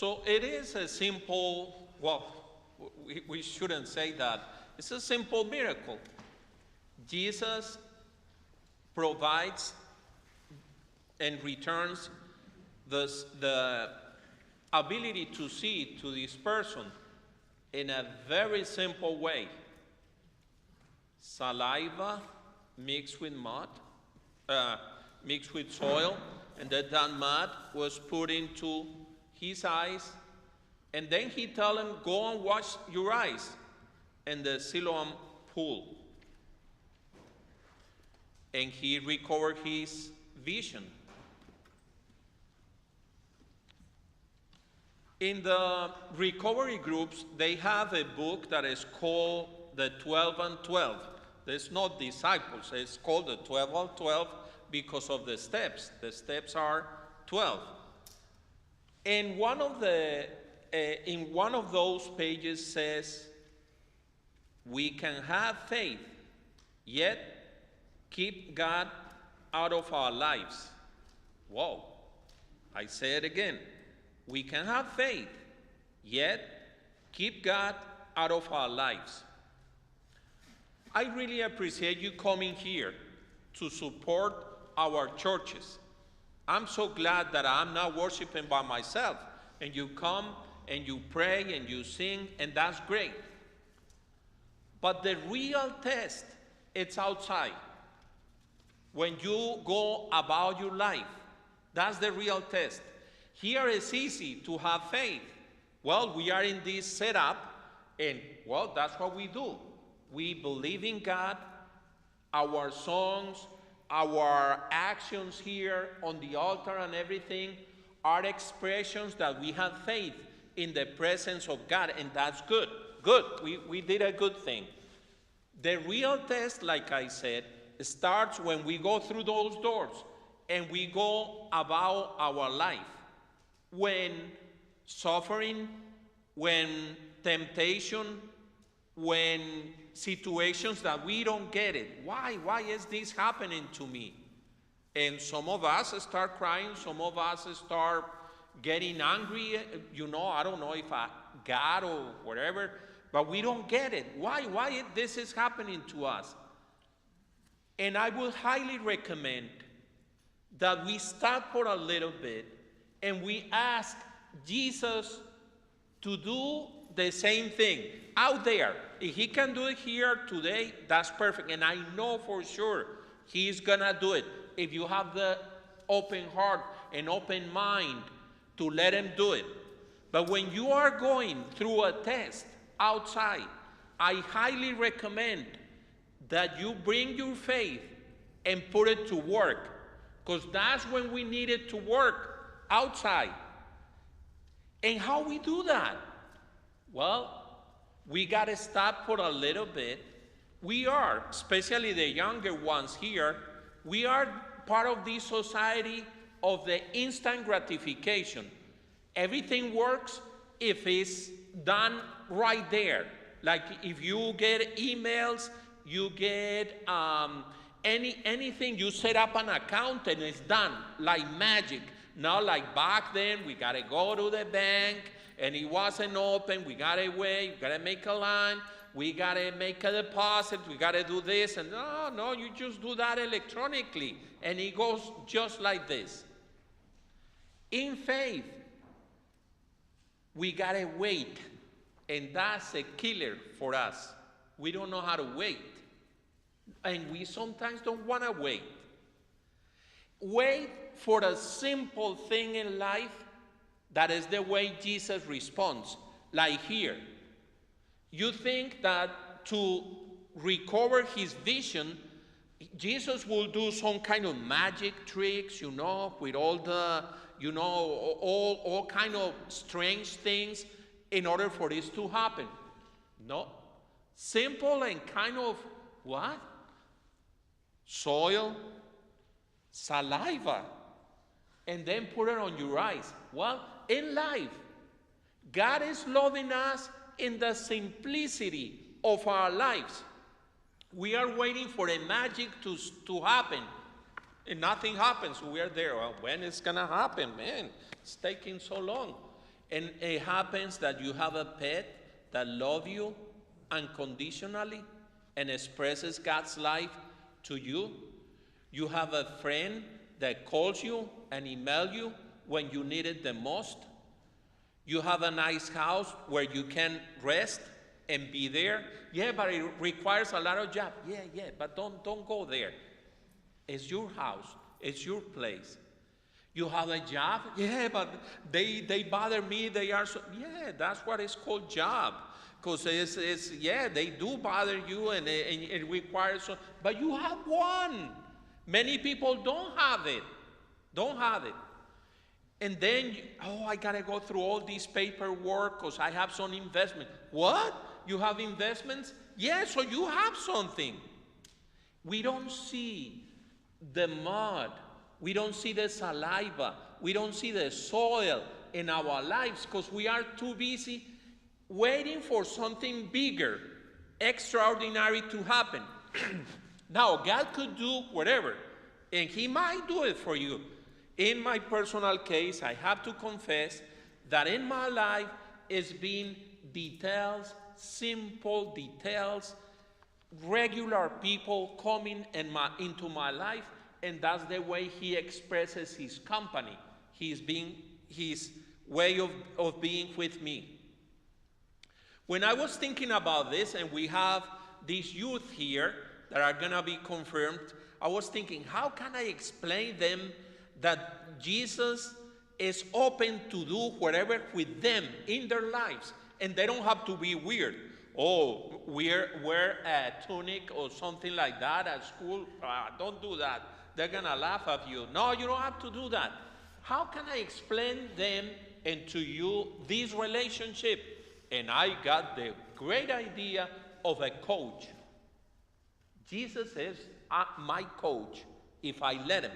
So it is a simple, well, we shouldn't say that. It's a simple miracle. Jesus provides and returns the ability to see to this person in a very simple way. Saliva mixed with mud, mixed with soil, and that mud was put into his eyes, and then he told him, go and wash your eyes in the Siloam pool. And he recovered his vision. In the recovery groups, they have a book that is called the 12 and 12. There's no disciples. It's called the 12 and 12 because of the steps. The steps are 12. And in one of those pages says, we can have faith, yet keep God out of our lives. Whoa, I say it again. We can have faith, yet keep God out of our lives. I really appreciate you coming here to support our churches. I'm so glad that I'm not worshiping by myself, and you come and you pray and you sing, and that's great. But the real test, it's outside. When you go about your life, that's the real test. Here it's easy to have faith. Well, we are in this setup, and well, that's what we do. We believe in God. Our songs, our actions here on the altar and everything are expressions that we have faith in the presence of God, and that's good. Good, we did a good thing. The real test, like I said, starts when we go through those doors and we go about our life. When suffering, when temptation, when situations that we don't get it. Why is this happening to me? And some of us start crying, some of us start getting angry, I don't know if God or whatever, but we don't get it. Why this is happening to us? And I would highly recommend that we stop for a little bit and we ask Jesus to do the same thing out there. If he can do it here today, that's perfect. And I know for sure he's gonna do it. If you have the open heart and open mind to let him do it. But when you are going through a test outside, I highly recommend that you bring your faith and put it to work, because that's when we need it to work, outside. And how we do that? Well, we got to stop for a little bit. We are, especially the younger ones here, we are part of this society of the instant gratification. Everything works if it's done right there. Like if you get emails, you get anything, you set up an account and it's done like magic. Not like back then, we got to go to the bank and it wasn't open, we got to wait, we got to make a line, we got to make a deposit, we got to do this, and no, you just do that electronically, and it goes just like this. In faith, we got to wait, and that's a killer for us. We don't know how to wait, and we sometimes don't want to wait. Wait for a simple thing in life. That is the way Jesus responds, like here. You think that to recover his vision, Jesus will do some kind of magic tricks, with all the, all kind of strange things in order for this to happen. No. Simple and kind of, what? Soil, saliva, and then put it on your eyes. Well, in life, God is loving us in the simplicity of our lives. We are waiting for a magic to happen, and nothing happens. We are there. Well, when it's going to happen, man? It's taking so long. And it happens that you have a pet that loves you unconditionally and expresses God's life to you. You have a friend that calls you and emails you when you need it the most. You have a nice house where you can rest and be there. Yeah, but it requires a lot of job. Yeah, but don't go there. It's your house. It's your place. You have a job? Yeah, but they bother me. They are so, yeah, that's what it's called job. Because yeah, they do bother you and it requires, so, but you have one. Many people don't have it. Don't have it. And then, I got to go through all this paperwork because I have some investment. What? You have investments? Yeah, so you have something. We don't see the mud. We don't see the saliva. We don't see the soil in our lives because we are too busy waiting for something bigger, extraordinary to happen. Now, God could do whatever, and He might do it for you. In my personal case, I have to confess that in my life it's been details, simple details, regular people coming into my life, and that's the way He expresses His company. His way of being with me. When I was thinking about this, and we have these youth here that are going to be confirmed, I was thinking, how can I explain them that Jesus is open to do whatever with them in their lives, and they don't have to be weird. Oh, wear a tunic or something like that at school. Don't do that. They're going to laugh at you. No, you don't have to do that. How can I explain them and to you this relationship? And I got the great idea of a coach. Jesus is my coach if I let him.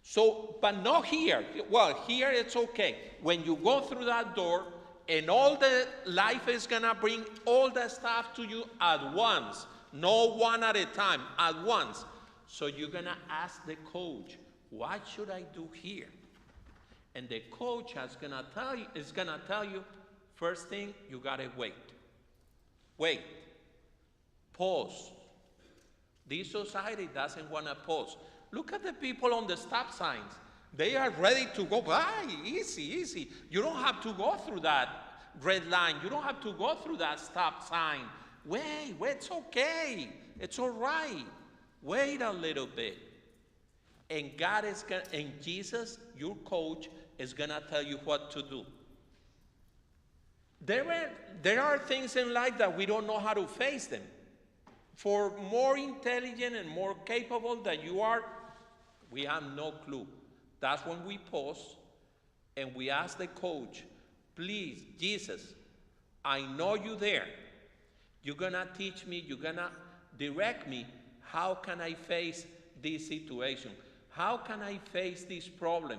So, but not here. Well, here it's okay. When you go through that door, and all the life is going to bring all the stuff to you at once. No one at a time, at once. So you're going to ask the coach, what should I do here? And the coach is going to tell you, first thing, you got to wait. Wait. Pause. This society doesn't want to pause. Look at the people on the stop signs. They are ready to go by. Easy. You don't have to go through that red line. You don't have to go through that stop sign. Wait, it's okay. It's all right. Wait a little bit. And Jesus, your coach, is going to tell you what to do. There are things in life that we don't know how to face them. For more intelligent and more capable than you are, we have no clue. That's when we pause and we ask the coach, please, Jesus, I know you're there. You're going to teach me, you're going to direct me. How can I face this situation? How can I face this problem?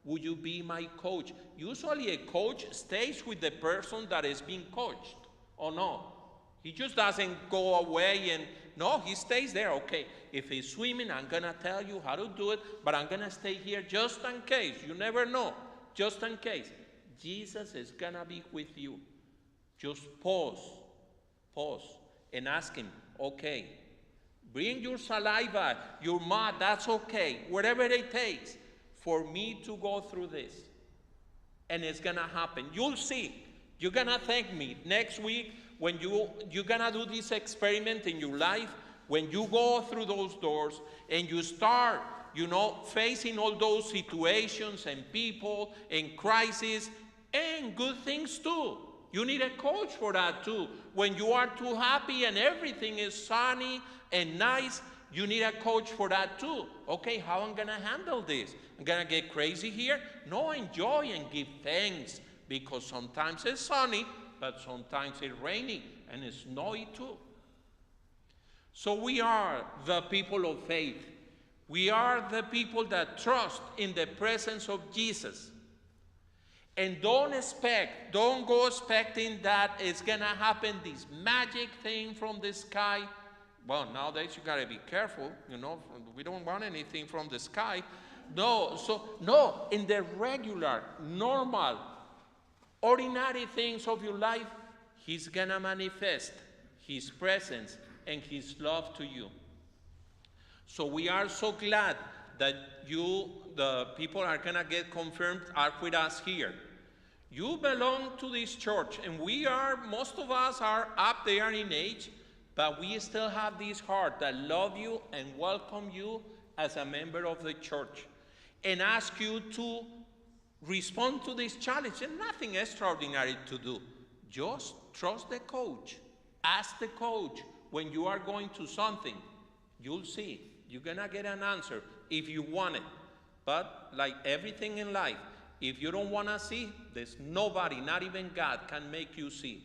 Would you be my coach? Usually a coach stays with the person that is being coached, or no? He just doesn't go away and, no, he stays there. Okay, if he's swimming, I'm going to tell you how to do it, but I'm going to stay here just in case. You never know, just in case. Jesus is going to be with you. Just pause, and ask him, okay, bring your saliva, your mud, that's okay, whatever it takes for me to go through this. And it's going to happen. You'll see. You're going to thank me next week when you're going to do this experiment in your life, when you go through those doors and you start, facing all those situations and people and crises and good things too. You need a coach for that too. When you are too happy and everything is sunny and nice, you need a coach for that too. Okay, how am I going to handle this? I'm going to get crazy here? No, enjoy and give thanks, because sometimes it's sunny, but sometimes it's raining and it's snowy too. So we are the people of faith. We are the people that trust in the presence of Jesus. And don't go expecting that it's going to happen, this magic thing from the sky. Well, nowadays you got to be careful, we don't want anything from the sky. No, in the regular, normal, ordinary things of your life, he's gonna manifest his presence and his love to you. So we are so glad that you, the people are gonna get confirmed, are with us here. You belong to this church, and most of us are up there in age, but we still have this heart that love you and welcome you as a member of the church, and ask you to respond to this challenge. And nothing extraordinary to do. Just trust the coach. Ask the coach when you are going to something. You'll see. You're gonna get an answer if you want it. But like everything in life, if you don't wanna see, there's nobody, not even God, can make you see.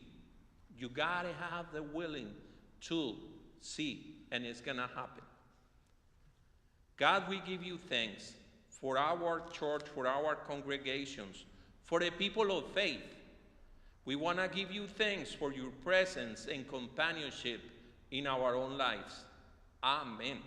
You gotta have the willing to see, and it's gonna happen. God, we give you thanks for our church, for our congregations, for the people of faith. We wanna give you thanks for your presence and companionship in our own lives. Amen.